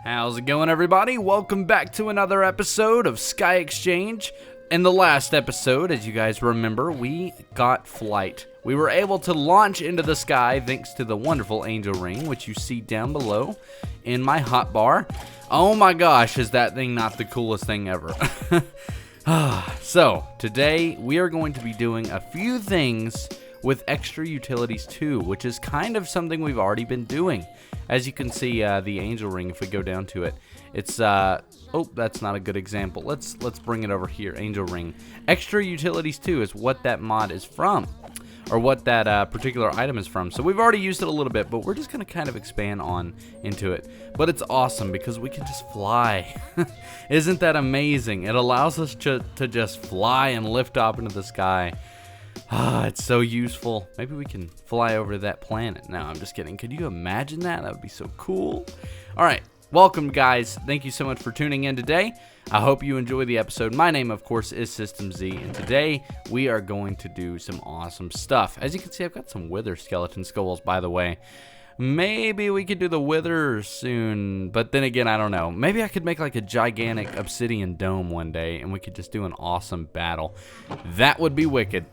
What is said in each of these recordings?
How's it going, everybody? Welcome back to another episode of SkyExchange. In the last episode, as you guys remember, we got flight. We were able to launch into the sky thanks to the wonderful angel ring, which you see down below in my hotbar. Oh my gosh, is that thing not the coolest thing ever? So, today we are going to be doing a few things with extra utilities too, which is kind of something we've already been doing. As you can see, the angel ring, if we go down to it, it's, oh, that's not a good example. Let's bring it over here, angel ring. Extra utilities too is what that mod is from, or what that particular item is from. So we've already used it a little bit, but we're just gonna kind of expand on into it. But it's awesome because we can just fly. Isn't that amazing? It allows us to just fly and lift up into the sky. Ah, it's so useful. Maybe we can fly over to that planet. No, I'm just kidding. Could you imagine that? That would be so cool. All right, welcome, guys. Thank you so much for tuning in today. I hope you enjoy the episode. My name, of course, is System Z, and today we are going to do some awesome stuff. As you can see, I've got some wither skeleton skulls, by the way. Maybe we could do the wither soon, but then again, I don't know. Maybe I could make like a gigantic obsidian dome one day, and we could just do an awesome battle. That would be wicked.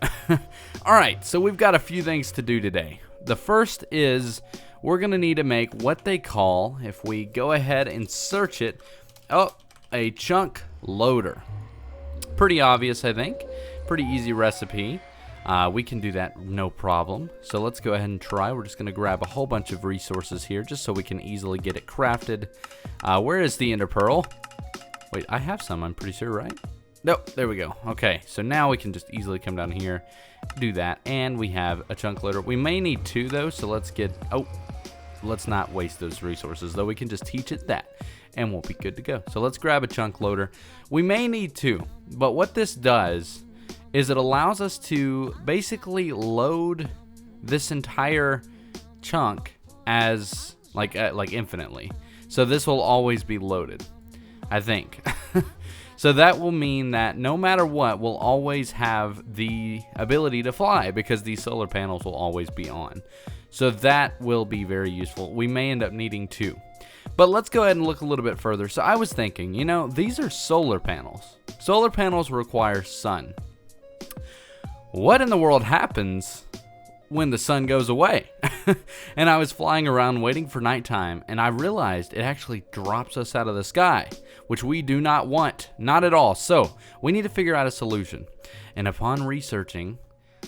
All right, so we've got a few things to do today. The first is we're going to need to make what they call, if we go ahead and search it, a chunk loader. Pretty obvious, I think. Pretty easy recipe. We can do that no problem. So let's go ahead and try. We're just going to grab a whole bunch of resources here just so we can easily get it crafted. Where is the ender pearl? Wait, I have some, I'm pretty sure, right? Nope, there we go. Okay, so now we can just easily come down here, do that, and we have a chunk loader. We may need two, though, so let's not waste those resources, though. We can just teach it that, and we'll be good to go. So let's grab a chunk loader. We may need two, but what this does is it allows us to basically load this entire chunk as like infinitely. So this will always be loaded, I think. So that will mean that no matter what, we'll always have the ability to fly because these solar panels will always be on. So that will be very useful. We may end up needing two. But let's go ahead and look a little bit further. So I was thinking, you know, these are solar panels. Solar panels require sun. What in the world happens when the sun goes away? And I was flying around waiting for nighttime, and I realized it actually drops us out of the sky, which we do not want, not at all. So we need to figure out a solution. And upon researching,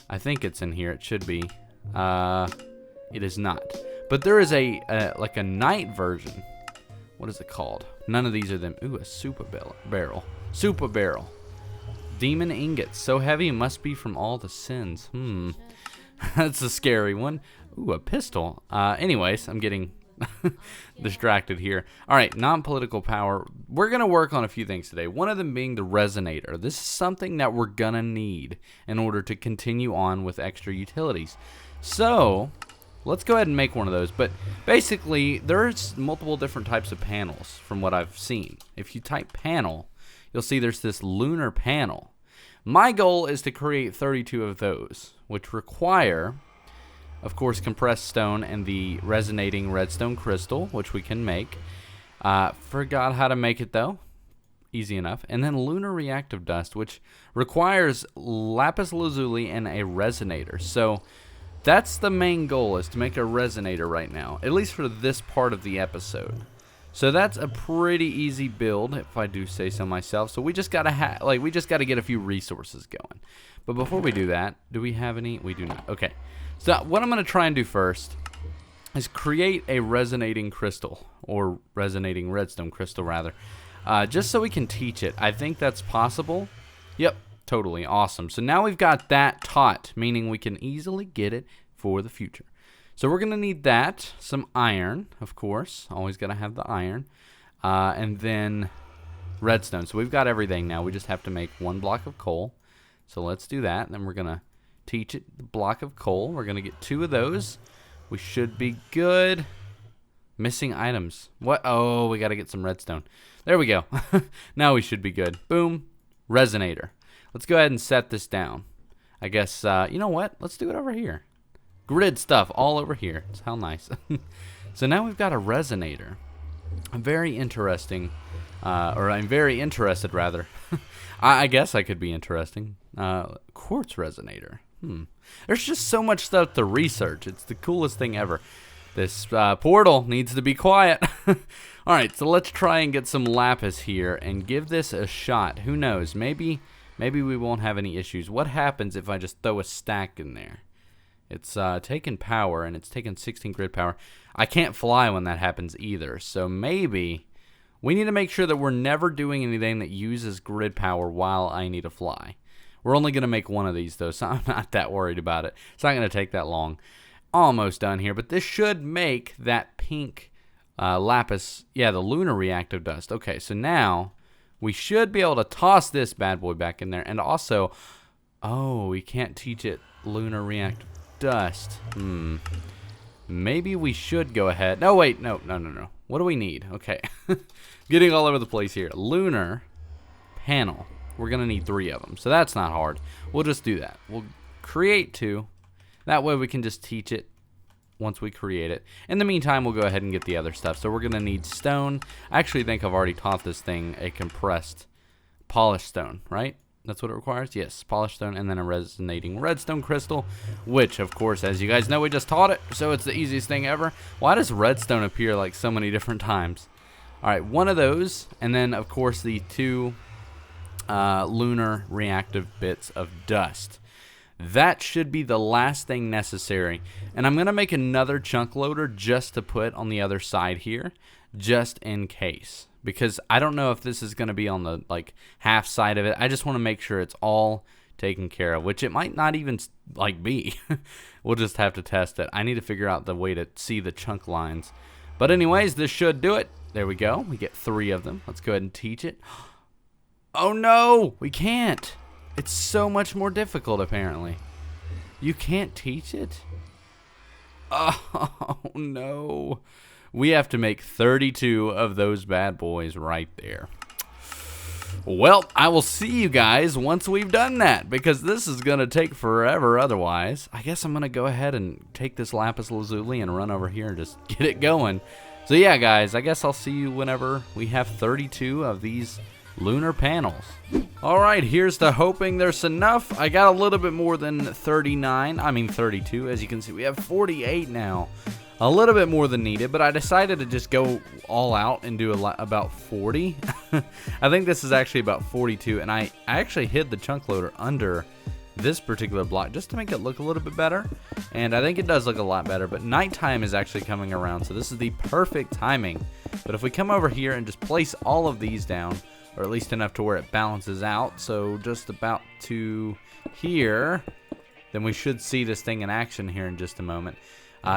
I think it's in here, it should be, it is not. But there is like a night version. What is it called? None of these are them. Ooh, a super barrel. Super barrel. Demon ingots, so heavy it must be from all the sins. That's a scary one. Ooh, a pistol. Anyways, I'm getting distracted here. All right, non-political power. We're going to work on a few things today. One of them being the resonator. This is something that we're going to need in order to continue on with extra utilities. So let's go ahead and make one of those. But basically, there's multiple different types of panels from what I've seen. If you type panel, you'll see there's this lunar panel. My goal is to create 32 of those, which require, of course, compressed stone and the resonating redstone crystal, which we can make. Forgot how to make it, though. Easy enough. And then lunar reactive dust, which requires lapis lazuli and a resonator. So that's the main goal, is to make a resonator right now, at least for this part of the episode. So that's a pretty easy build, if I do say so myself. So we just gotta get a few resources going. But before we do that, do we have any? We do not. Okay. So what I'm gonna try and do first is create a resonating crystal, or resonating redstone crystal rather, just so we can teach it. I think that's possible. Yep, totally awesome. So now we've got that taught, meaning we can easily get it for the future. So we're going to need that, some iron, of course. Always got to have the iron. And then redstone. So we've got everything now. We just have to make one block of coal. So let's do that. Then we're going to teach it the block of coal. We're going to get 2 of those. We should be good. Missing items. What? Oh, we got to get some redstone. There we go. Now we should be good. Boom. Resonator. Let's go ahead and set this down. I guess, you know what? Let's do it over here. Grid stuff all over here. It's how nice. So now we've got a resonator. very interesting, or I'm very interested, rather. I guess I could be interesting. Quartz resonator. There's just so much stuff to research. It's the coolest thing ever. This portal needs to be quiet. Alright, so let's try and get some lapis here and give this a shot. Who knows? Maybe we won't have any issues. What happens if I just throw a stack in there? It's taken power, and it's taken 16 grid power. I can't fly when that happens either, so maybe we need to make sure that we're never doing anything that uses grid power while I need to fly. We're only going to make one of these, though, so I'm not that worried about it. It's not going to take that long. Almost done here, but this should make that pink lapis, yeah, the lunar reactive dust. Okay, so now we should be able to toss this bad boy back in there, and also, oh, we can't teach it lunar reactive dust. Maybe we should go ahead. No, wait, no. What do we need? Okay, getting all over the place here. Lunar panel. We're gonna need 3 of them, so that's not hard. We'll just do that. We'll create 2. That way we can just teach it once we create it. In the meantime, we'll go ahead and get the other stuff. So we're going to need stone. I actually think I've already taught this thing a compressed polished stone, right? That's what it requires? Yes, polished stone, and then a resonating redstone crystal, which, of course, as you guys know, we just taught it, so it's the easiest thing ever. Why does redstone appear like so many different times? All right, one of those, and then, of course, the 2 lunar reactive bits of dust. That should be the last thing necessary. And I'm going to make another chunk loader just to put on the other side here, just in case. Because I don't know if this is going to be on the half side of it. I just want to make sure it's all taken care of, which it might not even be. We'll just have to test it. I need to figure out the way to see the chunk lines. But anyways, this should do it. There we go. We get 3 of them. Let's go ahead and teach it. Oh no, we can't. It's so much more difficult, apparently. You can't teach it? Oh, no. We have to make 32 of those bad boys right there. Well, I will see you guys once we've done that, because this is going to take forever otherwise. I guess I'm going to go ahead and take this lapis lazuli and run over here and just get it going. So yeah, guys, I guess I'll see you whenever we have 32 of these lunar panels. Alright, here's to hoping there's enough. I got a little bit more than 32. As you can see, we have 48 now. A little bit more than needed, but I decided to just go all out and do about 40. I think this is actually about 42, and I actually hid the chunk loader under this particular block just to make it look a little bit better, and I think it does look a lot better. But nighttime is actually coming around, so this is the perfect timing. But if we come over here and just place all of these down, or at least enough to where it balances out, so just about to here, then we should see this thing in action here in just a moment.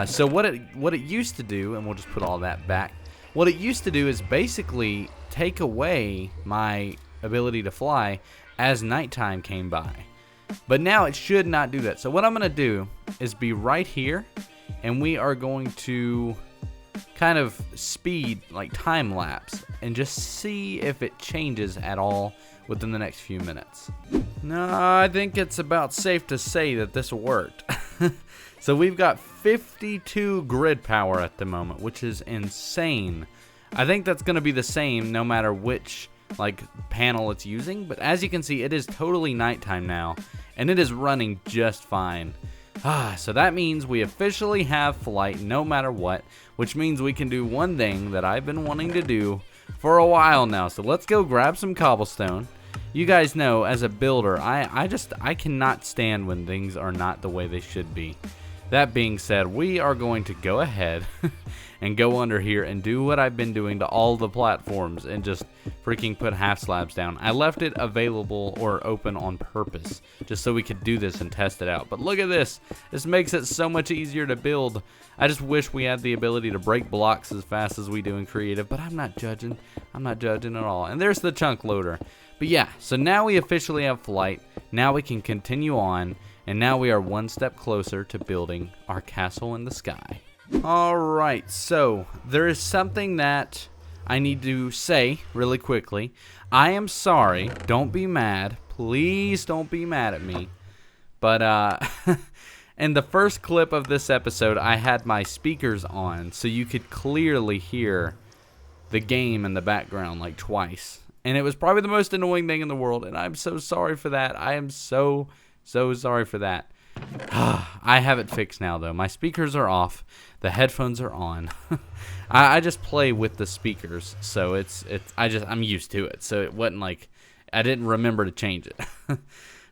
So what it used to do, and we'll just put all that back, what it used to do is basically take away my ability to fly as nighttime came by. But now it should not do that. So what I'm going to do is be right here, and we are going to kind of speed, time lapse, and just see if it changes at all within the next few minutes. No, I think it's about safe to say that this worked. So we've got 52 grid power at the moment, which is insane. I think that's going to be the same no matter which panel it's using, but as you can see, it is totally nighttime now, and it is running just fine. So that means we officially have flight no matter what, which means we can do one thing that I've been wanting to do for a while now. So let's go grab some cobblestone. You guys know, as a builder, I cannot stand when things are not the way they should be. That being said, we are going to go ahead and go under here and do what I've been doing to all the platforms and just freaking put half slabs down. I left it available or open on purpose just so we could do this and test it out. But look at this. This makes it so much easier to build. I just wish we had the ability to break blocks as fast as we do in creative, but I'm not judging. I'm not judging at all. And there's the chunk loader. But yeah, so now we officially have flight. Now we can continue on. And now we are one step closer to building our castle in the sky. Alright, so there is something that I need to say really quickly. I am sorry. Don't be mad. Please don't be mad at me. But in the first clip of this episode, I had my speakers on so you could clearly hear the game in the background like twice. And it was probably the most annoying thing in the world, and I'm so sorry for that. I am so sorry for that. I have it fixed now, though. My speakers are off. The headphones are on. I just play with the speakers, so I'm used to it. So it wasn't like I didn't remember to change it.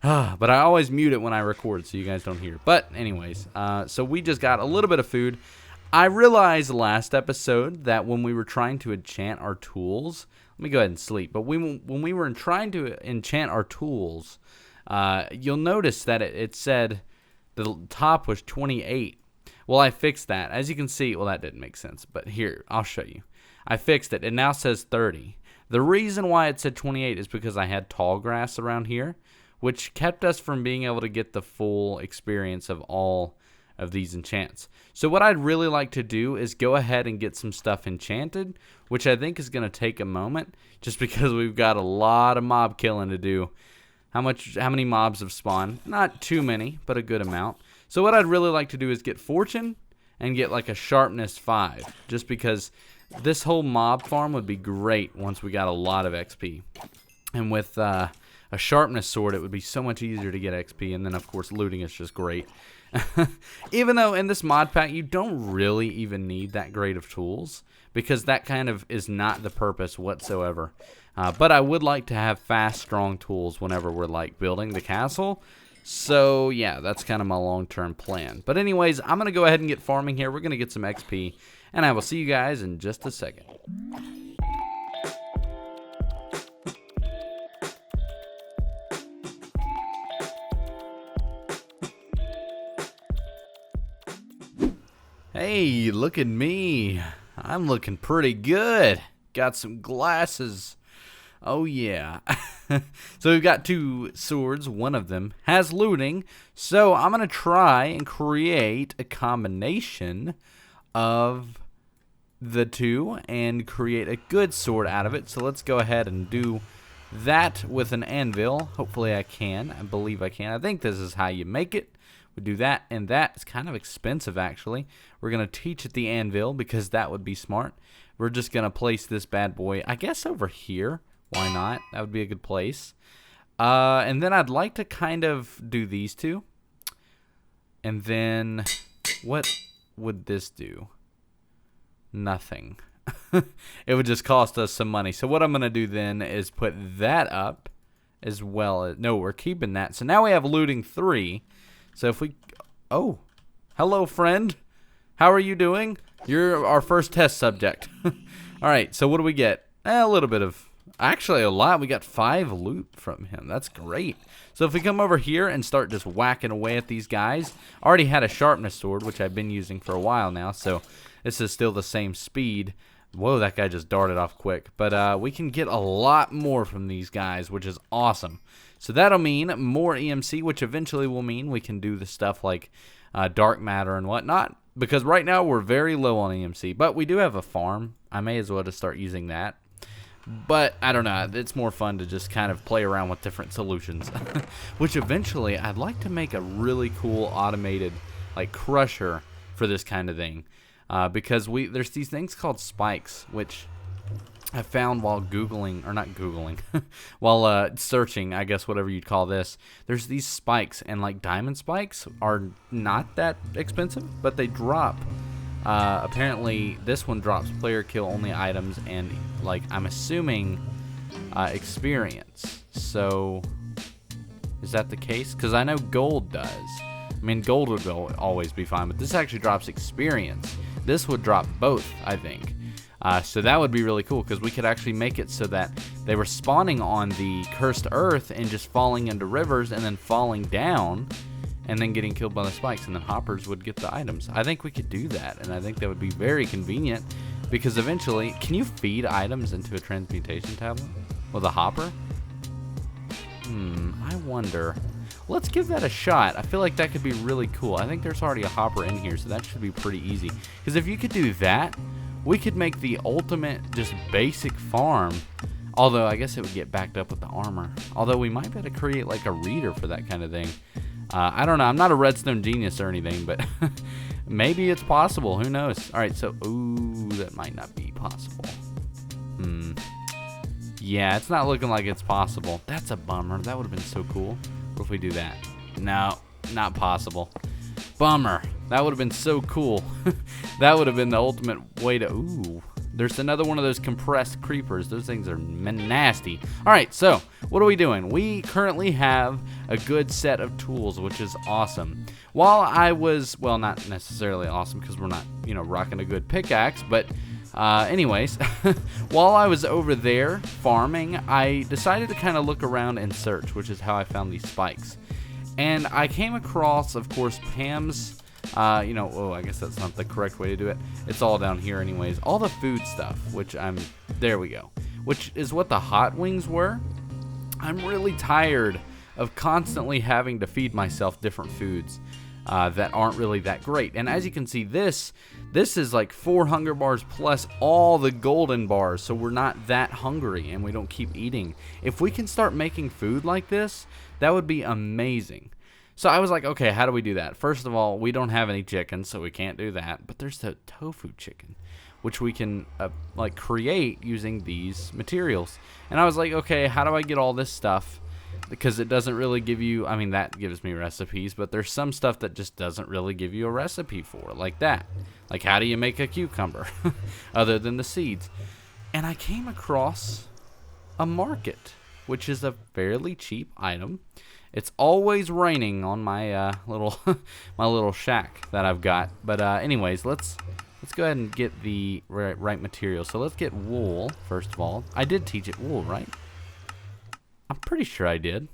But I always mute it when I record, so you guys don't hear. But anyways, so we just got a little bit of food. I realized last episode that when we were trying to enchant our tools, let me go ahead and sleep. But when we were trying to enchant our tools, you'll notice that it said the top was 28. Well, I fixed that. As you can see, well, that didn't make sense. But here, I'll show you. I fixed it. It now says 30. The reason why it said 28 is because I had tall grass around here, which kept us from being able to get the full experience of all of these enchants. So what I'd really like to do is go ahead and get some stuff enchanted, which I think is going to take a moment, just because we've got a lot of mob killing to do. How many mobs have spawned? Not too many, but a good amount. So what I'd really like to do is get fortune and get like a sharpness 5, just because this whole mob farm would be great once we got a lot of XP. And with a sharpness sword, it would be so much easier to get XP, and then of course looting is just great. Even though in this mod pack you don't really even need that great of tools, because that kind of is not the purpose whatsoever. But I would like to have fast, strong tools whenever we're like building the castle. So yeah, that's kind of my long-term plan. But anyways, I'm going to go ahead and get farming here. We're going to get some XP, and I will see you guys in just a second. Hey, look at me. I'm looking pretty good. Got some glasses. Oh, yeah. So we've got 2 swords. One of them has looting. So I'm going to try and create a combination of the 2 and create a good sword out of it. So let's go ahead and do that with an anvil. Hopefully I can. I believe I can. I think this is how you make it. We do that, and that. It's kind of expensive, actually. We're going to teach at the anvil because that would be smart. We're just going to place this bad boy, I guess, over here. Why not? That would be a good place. And then I'd like to kind of do these 2. And then what would this do? Nothing. It would just cost us some money. So what I'm going to do then is put that up as well. No, we're keeping that. So now we have looting 3. So if we, oh, hello friend, how are you doing? You're our first test subject. All right, so what do we get? A little bit of, actually a lot. We got 5 loot from him. That's great. So if we come over here and start just whacking away at these guys, I already had a sharpness sword, which I've been using for a while now. So this is still the same speed. Whoa, that guy just darted off quick. But we can get a lot more from these guys, which is awesome. So that'll mean more EMC, which eventually will mean we can do the stuff like dark matter and whatnot. Because right now we're very low on EMC. But we do have a farm. I may as well just start using that. But I don't know. It's more fun to just kind of play around with different solutions. Which eventually I'd like to make a really cool automated like crusher for this kind of thing. Because there's these things called spikes, which I found while Googling, or not Googling, while searching, I guess whatever you'd call this. There's these spikes, and like diamond spikes are not that expensive, but they drop. Apparently, this one drops player kill only items, and like I'm assuming experience. So, is that the case? Because I know gold does. I mean, gold would always be fine, but this actually drops experience. This would drop both, I think. So that would be really cool, because we could actually make it so that they were spawning on the cursed earth and just falling into rivers and then falling down and then getting killed by the spikes, and then hoppers would get the items. I think we could do that, and I think that would be very convenient, because eventually, can you feed items into a transmutation tablet with a hopper? I wonder. Let's give that a shot. I feel like that could be really cool. I think there's already a hopper in here, so that should be pretty easy. Because if you could do that, we could make the ultimate, just basic farm. Although, I guess it would get backed up with the armor. Although, we might be able to create like a reader for that kind of thing. I don't know. I'm not a redstone genius or anything, but maybe it's possible. Who knows? All right, so, ooh, that might not be possible. Yeah, it's not looking like it's possible. That's a bummer. That would have been so cool. What if we do that? No, not possible. Bummer. That would have been so cool. That would have been the ultimate way to... Ooh. There's another one of those compressed creepers. Those things are nasty. All right, so what are we doing? We currently have a good set of tools, which is awesome. While I was... Well, not necessarily awesome because we're not, you know, rocking a good pickaxe, but... anyways, while I was over there farming, I decided to kind of look around and search, which is how I found these spikes. And I came across, of course, Pam's, I guess that's not the correct way to do it. It's all down here anyways. All the food stuff, there we go. Which is what the hot wings were. I'm really tired of constantly having to feed myself different foods. That aren't really that great. And as you can see, this is like 4 hunger bars plus all the golden bars, so we're not that hungry and we don't keep eating. If we can start making food like this, that would be amazing. So I was like, okay, how do we do that? First of all, we don't have any chicken, so we can't do that. But there's the tofu chicken, which we can create using these materials. And I was like, okay, how do I get all this stuff? Because it doesn't really give you, I mean, that gives me recipes, but there's some stuff that just doesn't really give you a recipe for, like that. Like, how do you make a cucumber, other than the seeds? And I came across a market, which is a fairly cheap item. It's always raining on my my little shack that I've got. But anyways, let's go ahead and get the right material. So let's get wool, first of all. I did teach it wool, right? I'm pretty sure I did.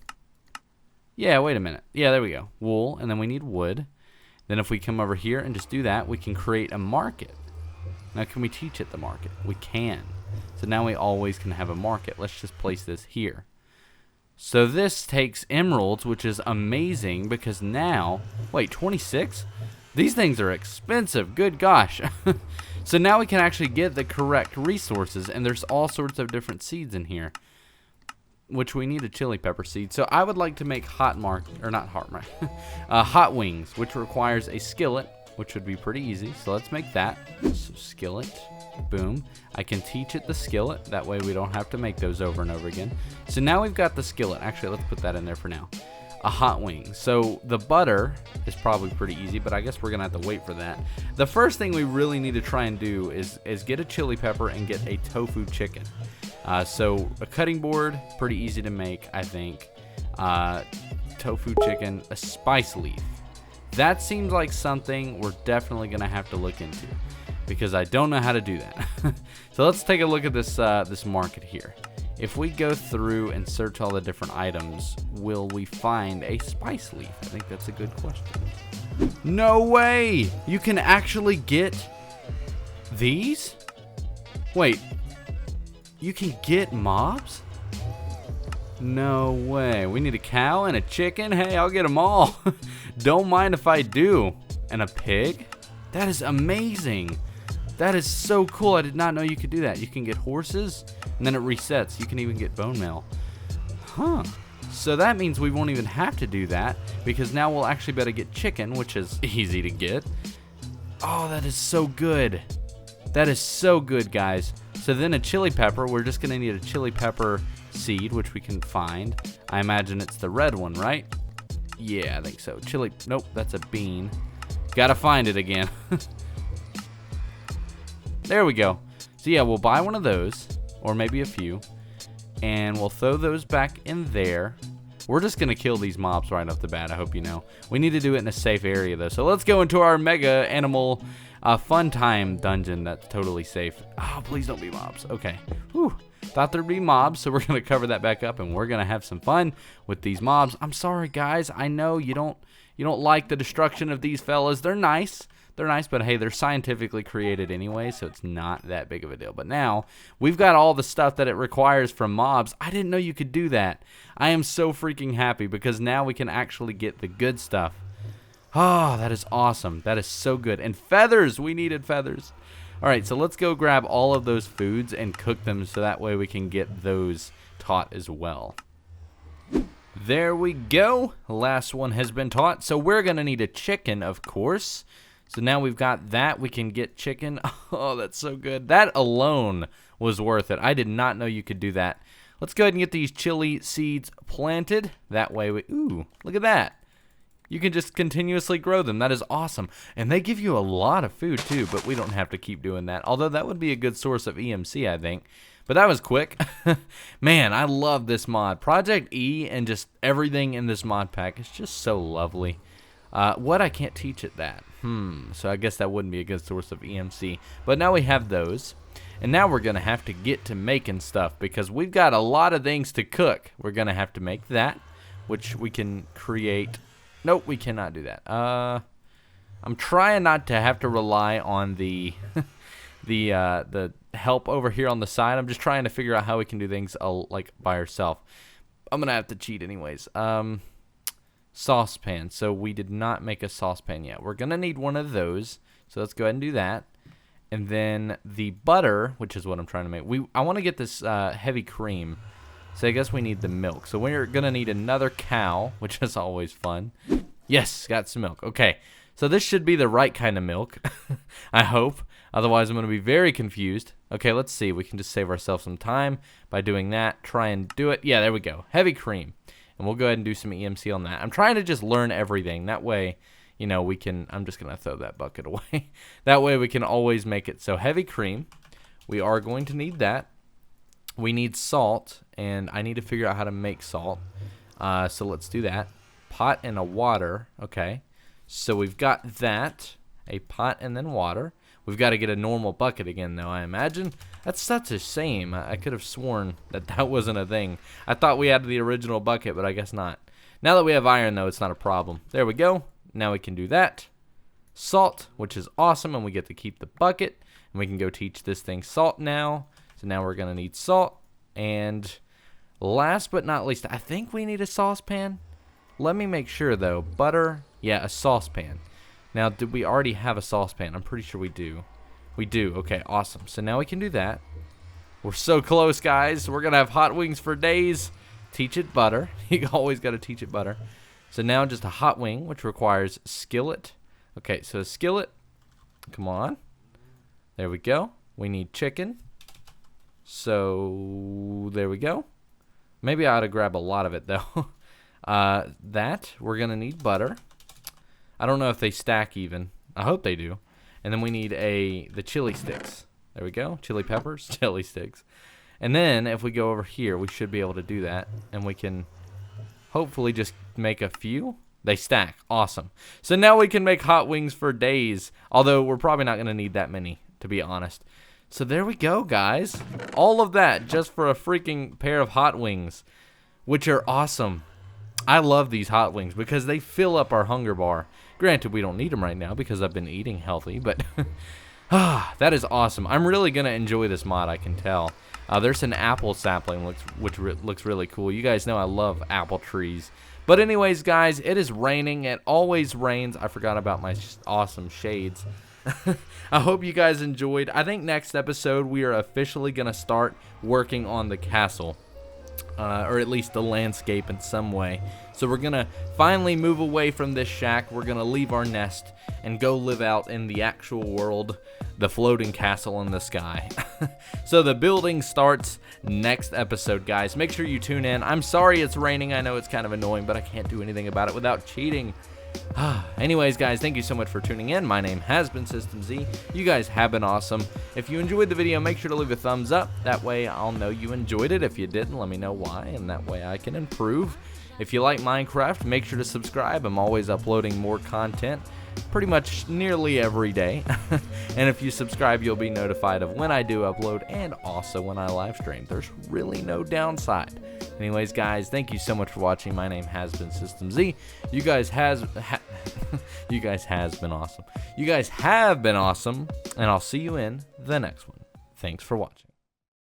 Yeah, wait a minute. Yeah, there we go. Wool, and then we need wood. Then if we come over here and just do that, we can create a market. Now, can we teach it the market? We can. So now we always can have a market. Let's just place this here. So this takes emeralds, which is amazing because now... Wait, 26? These things are expensive. Good gosh. So now we can actually get the correct resources, and there's all sorts of different seeds in here. Which we need a chili pepper seed. So I would like to make hot wings, which requires a skillet, which would be pretty easy. So let's make that. So skillet, boom. I can teach it the skillet. That way we don't have to make those over and over again. So now we've got the skillet. Actually, let's put that in there for now. A hot wing. So the butter is probably pretty easy, but I guess we're gonna have to wait for that. The first thing we really need to try and do is get a chili pepper and get a tofu chicken. So a cutting board, pretty easy to make, I think. Tofu chicken, a spice leaf. That seems like something we're definitely going to have to look into because I don't know how to do that. So let's take a look at this market here. If we go through and search all the different items, will we find a spice leaf? I think that's a good question. No way! You can actually get these? Wait. You can get mobs? No way. We need a cow and a chicken? Hey, I'll get them all. Don't mind if I do. And a pig? That is amazing. That is so cool. I did not know you could do that. You can get horses, and then it resets. You can even get bone meal. Huh. So that means we won't even have to do that, because now we'll actually be able to get chicken, which is easy to get. Oh, that is so good. That is so good, guys. So then a chili pepper, we're just going to need a chili pepper seed, which we can find. I imagine it's the red one, right? Yeah, I think so. Nope, that's a bean. Gotta find it again. There we go. So yeah, we'll buy one of those, or maybe a few, and we'll throw those back in there. We're just going to kill these mobs right off the bat, I hope you know. We need to do it in a safe area, though. So let's go into our mega animal fun time dungeon that's totally safe. Oh, please don't be mobs. Okay. Whew. Thought there'd be mobs, so we're going to cover that back up, and we're going to have some fun with these mobs. I'm sorry, guys. I know you don't like the destruction of these fellas. They're nice. They're nice, but hey, they're scientifically created anyway, so it's not that big of a deal. But now, we've got all the stuff that it requires from mobs. I didn't know you could do that. I am so freaking happy, because now we can actually get the good stuff. Oh, that is awesome. That is so good. And feathers! We needed feathers. Alright, so let's go grab all of those foods and cook them, so that way we can get those taught as well. There we go. Last one has been taught. So we're going to need a chicken, of course. So now we've got that. We can get chicken. Oh, that's so good. That alone was worth it. I did not know you could do that. Let's go ahead and get these chili seeds planted. That way ooh, look at that. You can just continuously grow them. That is awesome. And they give you a lot of food too, but we don't have to keep doing that. Although that would be a good source of EMC, I think. But that was quick. Man, I love this mod. Project E and just everything in this mod pack is just so lovely. What, I can't teach it that. So I guess that wouldn't be a good source of EMC. But now we have those. And now we're going to have to get to making stuff because we've got a lot of things to cook. We're going to have to make that, which we can create. Nope, we cannot do that. I'm trying not to have to rely on the the help over here on the side. I'm just trying to figure out how we can do things like by ourselves. I'm gonna have to cheat anyways. Saucepan. So we did not make a saucepan yet. We're gonna need one of those. So let's go ahead and do that. And then the butter, which is what I'm trying to make. I want to get this heavy cream. So I guess we need the milk. So we're going to need another cow, which is always fun. Yes, got some milk. Okay, so this should be the right kind of milk, I hope. Otherwise, I'm going to be very confused. Okay, let's see. We can just save ourselves some time by doing that. Try and do it. Yeah, there we go. Heavy cream. And we'll go ahead and do some EMC on that. I'm trying to just learn everything. That way, you know, we can... I'm just going to throw that bucket away. That way we can always make it. So heavy cream. We are going to need that. We need salt, and I need to figure out how to make salt. So let's do that. Pot and a water. Okay. So we've got that. A pot and then water. We've got to get a normal bucket again, though, I imagine. That's such a shame. I could have sworn that that wasn't a thing. I thought we had the original bucket, but I guess not. Now that we have iron, though, it's not a problem. There we go. Now we can do that. Salt, which is awesome, and we get to keep the bucket. And we can go teach this thing salt now. So now we're going to need salt. And last but not least, I think we need a saucepan. Let me make sure, though. Butter. Yeah, a saucepan. Now, did we already have a saucepan? I'm pretty sure we do. We do. Okay, awesome. So now we can do that. We're so close, guys. We're going to have hot wings for days. Teach it butter. You always got to teach it butter. So now just a hot wing, which requires skillet. Okay, so a skillet. Come on. There we go. We need chicken. So there we go. Maybe I ought to grab a lot of it, though. That. We're going to need butter. I don't know if they stack even. I hope they do. And then we need the chili sticks. There we go. Chili peppers, chili sticks. And then if we go over here, we should be able to do that. And we can hopefully just make a few. They stack. Awesome. So now we can make hot wings for days. Although we're probably not going to need that many, to be honest. So there we go, guys. All of that just for a freaking pair of hot wings, which are awesome. I love these hot wings because they fill up our hunger bar. Granted, we don't need them right now because I've been eating healthy, but that is awesome. I'm really going to enjoy this mod, I can tell. There's an apple sapling, which looks really cool. You guys know I love apple trees. But anyways, guys, it is raining. It always rains. I forgot about my awesome shades. I hope you guys enjoyed. I think next episode we are officially going to start working on the castle. Or at least the landscape in some way. So we're going to finally move away from this shack. We're going to leave our nest and go live out in the actual world, the floating castle in the sky. So the building starts next episode, guys. Make sure you tune in. I'm sorry it's raining. I know it's kind of annoying, but I can't do anything about it without cheating. Anyways, guys, thank you so much for tuning in. My name has been System Z. You guys have been awesome. If you enjoyed the video, make sure to leave a thumbs up. That way I'll know you enjoyed it. If you didn't, let me know why, and that way I can improve. If you like Minecraft, make sure to subscribe. I'm always uploading more content pretty much nearly every day. And if you subscribe, you'll be notified of when I do upload and also when I live stream. There's really no downside. Anyways, guys, thank you so much for watching. My name has been System Z. You guys you guys has been awesome. You guys have been awesome, and I'll see you in the next one. Thanks for watching.